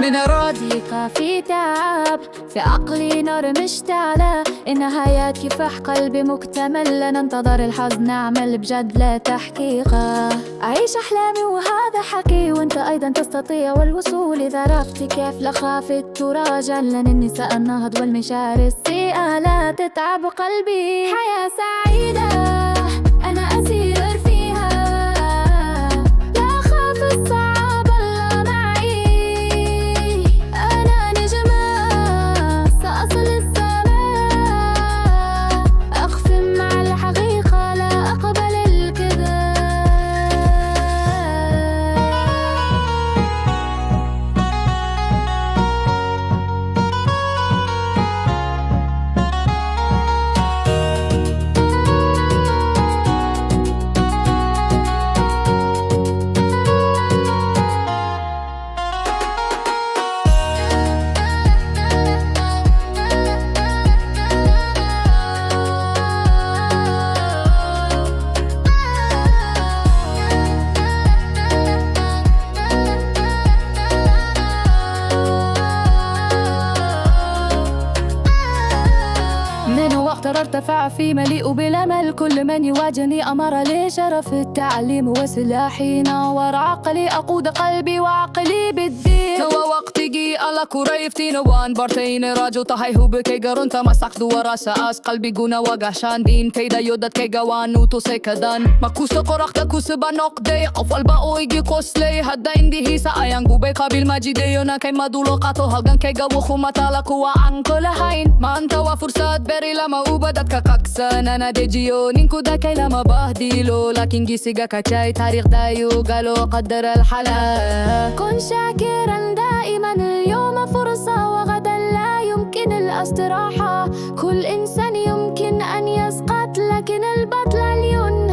من راضيك في تعب في عقلي نار مشتعلة، النهايات كفاح قلبي مكتمل، لا ننتظر الحظ نعمل بجد لا تحقيقه. أعيش أحلامي وهذا حكي وانت أيضا تستطيع والوصول إذا عرفت كيف لخافت تراجع، لأن النساء النهض والمشاعر السيئة لا تتعب قلبي. حياة سعيدة أنا أسير فيها، لا أخاف الصعاب الله معي، أنا نجمة سأصل السماء، أقسم مع الحقيقة لا أقبل الكذب. من وقت ارتفع في مليء بالأمل، كل من يواجهني أمر لي شرف التعليم وسلاحي نور عقلي، أقود قلبي وعقلي بالدين. توا وقت جي alla kurajftine وان بارتين راجو تهي هو بكي قرون تمسك دوارا ساس قلبي قونا وقاشان دين تيدا يودت كي قوان نوتو سيكدان مكوس قرقت كوس بانوك دي قفل باو يجي كوسلي هدا اندي هيسا ايان قوبي قابل ماجي يونا كي مدولو قاتو هلغان كي قوو خمتا لكوا عن كل هين ما انت وفرصات بري لما وبدت كاكسان انا دي جيو نينكو دا كي لما باهديلو لكن جي سيغا كاچاي تاريخ دايو قالو قدر الحلا. كن شاكرا دائما، اليوم فرصة وغدا لا يمكن الاستراحة، كل إنسان يمكن أن يسقط لكن البطل اليون